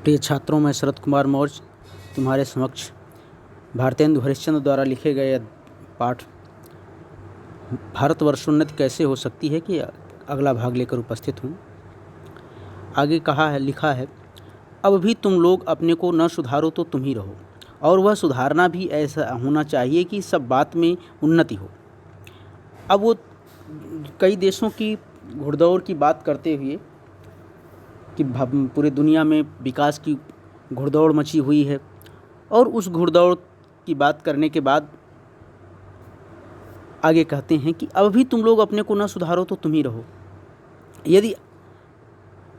प्रिय छात्रों, मैं शरद कुमार मौर्य तुम्हारे समक्ष भारतेंदु हरिश्चंद्र द्वारा लिखे गए पाठ भारतवर्ष उन्नति कैसे हो सकती है कि अगला भाग लेकर उपस्थित हूँ। आगे लिखा है, अब भी तुम लोग अपने को न सुधारो तो तुम ही रहो, और वह सुधारना भी ऐसा होना चाहिए कि सब बात में उन्नति हो। अब वो कई देशों की घुड़दौड़ की बात करते हुए कि पूरी दुनिया में विकास की घुड़दौड़ मची हुई है, और उस घुड़दौड़ की बात करने के बाद आगे कहते हैं कि अब भी तुम लोग अपने को न सुधारो तो तुम ही रहो, यदि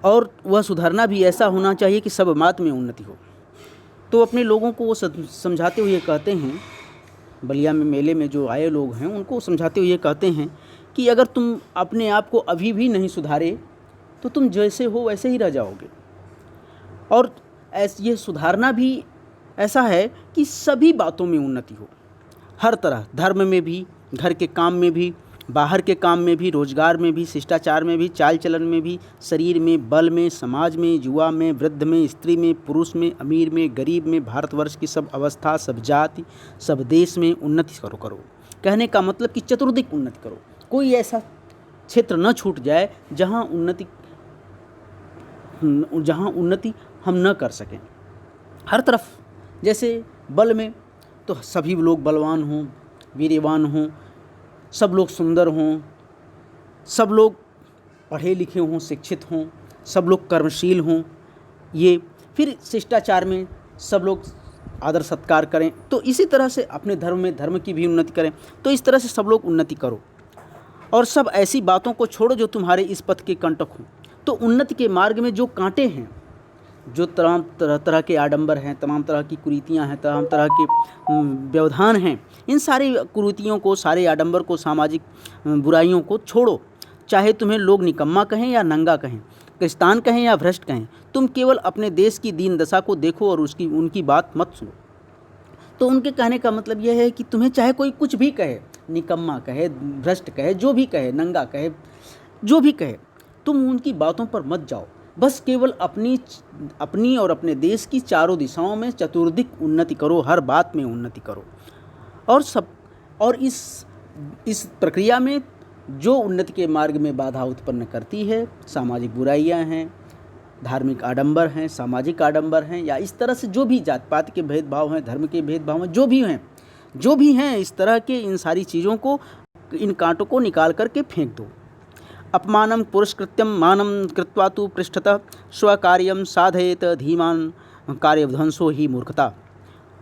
और वह सुधारना भी ऐसा होना चाहिए कि सब बात में उन्नति हो। तो अपने लोगों को वो समझाते हुए कहते हैं, बलिया में मेले में जो आए लोग हैं उनको समझाते हुए कहते हैं कि अगर तुम अपने आप को अभी भी नहीं सुधारे तो तुम जैसे हो वैसे ही रह जाओगे। और ये सुधारना भी ऐसा है कि सभी बातों में उन्नति हो, हर तरह, धर्म में भी, घर के काम में भी, बाहर के काम में भी, रोजगार में भी, शिष्टाचार में भी, चाल चलन में भी, शरीर में, बल में, समाज में, युवा में, वृद्ध में, स्त्री में, पुरुष में, अमीर में, गरीब में, भारतवर्ष की सब अवस्था, सब जाति, सब देश में उन्नति करो। कहने का मतलब कि चतुर्दिक उन्नति करो। कोई ऐसा क्षेत्र न छूट जाए जहाँ उन्नति हम न कर सकें। हर तरफ, जैसे बल में तो सभी लोग बलवान हों, वीर्यवान हों, सब लोग सुंदर हों, सब लोग पढ़े लिखे हों, शिक्षित हों, सब लोग कर्मशील हों। ये फिर शिष्टाचार में सब लोग आदर सत्कार करें। तो इसी तरह से अपने धर्म में धर्म की भी उन्नति करें। तो इस तरह से सब लोग उन्नति करो, और सब ऐसी बातों को छोड़ो जो तुम्हारे इस पथ के कंटक हों। तो उन्नति के मार्ग में जो कांटे हैं, जो तरह के आडंबर हैं, तमाम तरह की कुरीतियां हैं, तमाम तरह के व्यवधान हैं, इन सारी कुरीतियों को, सारे आडंबर को, सामाजिक बुराइयों को छोड़ो। चाहे तुम्हें लोग निकम्मा कहें या नंगा कहें, क्रिस्तान कहें या भ्रष्ट कहें, तुम केवल अपने देश की दीन दशा को देखो और उनकी बात मत सुनो। तो उनके कहने का मतलब यह है कि तुम्हें चाहे कोई कुछ भी कहे, निकम्मा कहे, भ्रष्ट कहे, जो भी कहे, नंगा कहे, जो भी कहे, तुम उनकी बातों पर मत जाओ। बस केवल अपनी और अपने देश की चारों दिशाओं में चतुर्दिक उन्नति करो, हर बात में उन्नति करो। और इस प्रक्रिया में जो उन्नति के मार्ग में बाधा उत्पन्न करती है, सामाजिक बुराइयां हैं, धार्मिक आडंबर हैं, सामाजिक आडंबर हैं, या इस तरह से जो भी जात पात के भेदभाव हैं, धर्म के भेदभाव हैं, जो भी हैं, इस तरह के इन सारी चीज़ों को, इन कांटों को निकाल करके फेंक दो। अपमानं पुरस्कृत्यं मानं कृत्वा तु पृष्ठतः स्वकार्यं साधयेत धीमान कार्यध्वंसो ही मूर्खता।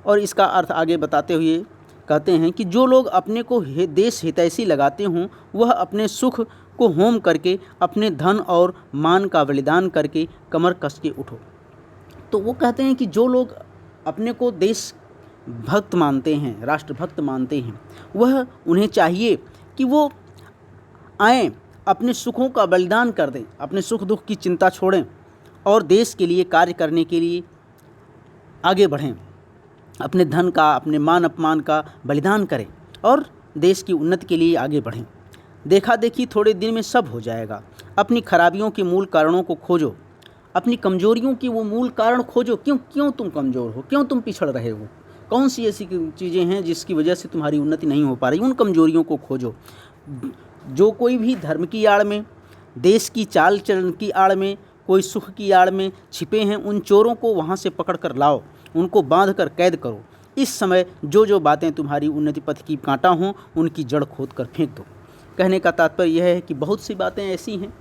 और इसका अर्थ आगे बताते हुए कहते हैं कि जो लोग अपने को देश हितैषी लगाते हों, वह अपने सुख को होम करके, अपने धन और मान का बलिदान करके कमर कस के उठो। तो वो कहते हैं कि जो लोग अपने को देश भक्त मानते हैं, राष्ट्रभक्त मानते हैं, वह उन्हें चाहिए कि वो आएँ, अपने सुखों का बलिदान कर दें, अपने सुख दुख की चिंता छोड़ें और देश के लिए कार्य करने के लिए आगे बढ़ें, अपने धन का, अपने मान अपमान का बलिदान करें और देश की उन्नति के लिए आगे बढ़ें। देखा देखी थोड़े दिन में सब हो जाएगा। अपनी खराबियों के मूल कारणों को खोजो, अपनी कमजोरियों की वो मूल कारण खोजो। क्यों तुम कमज़ोर हो, क्यों तुम पिछड़ रहे हो, कौन सी ऐसी चीज़ें हैं जिसकी वजह से तुम्हारी उन्नति नहीं हो पा रही, उन कमजोरियों को खोजो। जो कोई भी धर्म की आड़ में, देश की चाल चलन की आड़ में, कोई सुख की आड़ में छिपे हैं, उन चोरों को वहाँ से पकड़ कर लाओ, उनको बांध कर कैद करो। इस समय जो बातें तुम्हारी उन्नति पथ की कांटा हों, उनकी जड़ खोद कर फेंक दो। कहने का तात्पर्य यह है कि बहुत सी बातें ऐसी हैं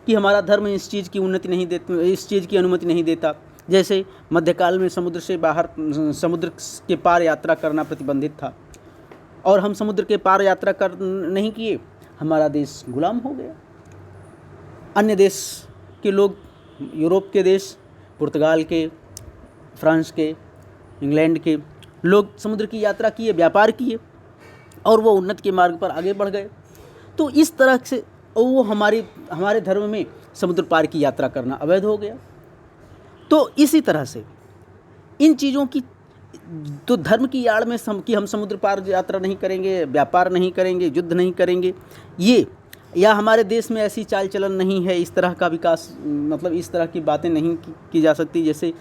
कि हमारा धर्म इस चीज़ की उन्नति नहीं देता, इस चीज़ की अनुमति नहीं देता। जैसे मध्यकाल में समुद्र के पार यात्रा करना प्रतिबंधित था, और हम समुद्र के पार यात्रा कर नहीं किए, हमारा देश गुलाम हो गया। अन्य देश के लोग, यूरोप के देश, पुर्तगाल के, फ्रांस के, इंग्लैंड के लोग समुद्र की यात्रा किए, व्यापार किए, और वो उन्नति के मार्ग पर आगे बढ़ गए। तो इस तरह से वो हमारे धर्म में समुद्र पार की यात्रा करना अवैध हो गया। तो इसी तरह से इन चीज़ों की, तो धर्म की आड़ में कि हम समुद्र पार यात्रा नहीं करेंगे, व्यापार नहीं करेंगे, युद्ध नहीं करेंगे, ये, या हमारे देश में ऐसी चाल चलन नहीं है, इस तरह का विकास, मतलब इस तरह की बातें नहीं की जा सकती। जैसे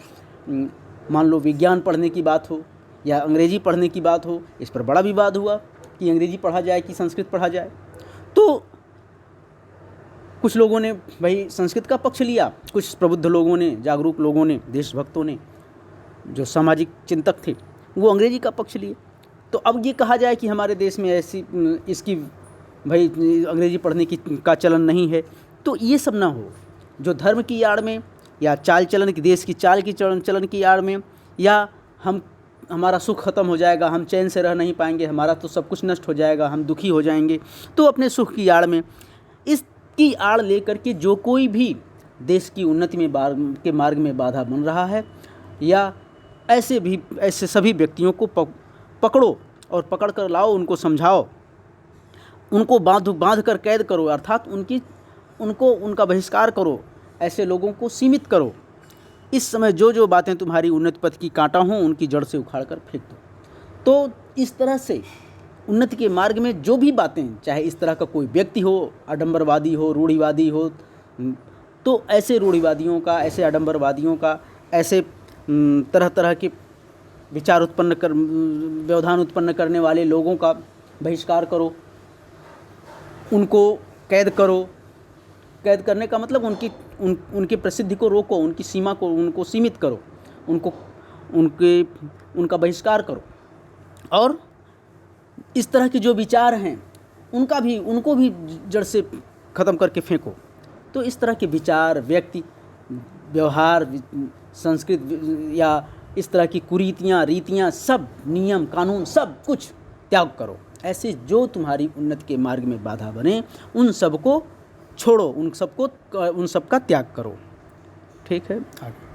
मान लो विज्ञान पढ़ने की बात हो या अंग्रेजी पढ़ने की बात हो, इस पर बड़ा विवाद हुआ कि अंग्रेजी पढ़ा जाए कि संस्कृत पढ़ा जाए। तो कुछ लोगों ने भाई संस्कृत का पक्ष लिया, कुछ प्रबुद्ध लोगों ने, जागरूक लोगों ने, देशभक्तों ने, जो सामाजिक चिंतक थे, वो अंग्रेजी का पक्ष लिए। तो अब ये कहा जाए कि हमारे देश में ऐसी इसकी भाई अंग्रेजी पढ़ने की का चलन नहीं है, तो ये सब ना हो। जो धर्म की आड़ में या चाल चलन की, देश की चाल की चलन की आड़ में, या हमारा सुख खत्म हो जाएगा, हम चैन से रह नहीं पाएंगे, हमारा तो सब कुछ नष्ट हो जाएगा, हम दुखी हो जाएंगे, तो अपने सुख की आड़ में, इसकी आड़ लेकर के जो कोई भी देश की उन्नति में के मार्ग में बाधा बन रहा है, या ऐसे सभी व्यक्तियों को पकड़ो और पकड़ कर लाओ, उनको समझाओ, उनको बांध कर कैद करो, अर्थात उनका बहिष्कार करो, ऐसे लोगों को सीमित करो। इस समय जो बातें तुम्हारी उन्नति पथ की कांटा हों, उनकी जड़ से उखाड़ कर फेंक दो। तो इस तरह से उन्नति के मार्ग में जो भी बातें, चाहे इस तरह का कोई व्यक्ति हो, आडंबरवादी हो, रूढ़िवादी हो, तो ऐसे रूढ़िवादियों का, ऐसे आडंबरवादियों का, ऐसे तरह तरह के विचार व्यवधान उत्पन्न करने वाले लोगों का बहिष्कार करो, उनको कैद करो। कैद करने का मतलब उनकी प्रसिद्धि को रोको, उनकी सीमा को, उनको सीमित करो, उनका बहिष्कार करो। और इस तरह के जो विचार हैं उनको भी जड़ से ख़त्म करके फेंको। तो इस तरह के विचार, व्यक्ति, व्यवहार, संस्कृत या इस तरह की कुरीतियाँ, रीतियाँ, सब नियम कानून सब कुछ त्याग करो। ऐसे जो तुम्हारी उन्नति के मार्ग में बाधा बने, उन सबको छोड़ो, उन सबका त्याग करो। ठीक है, आगे।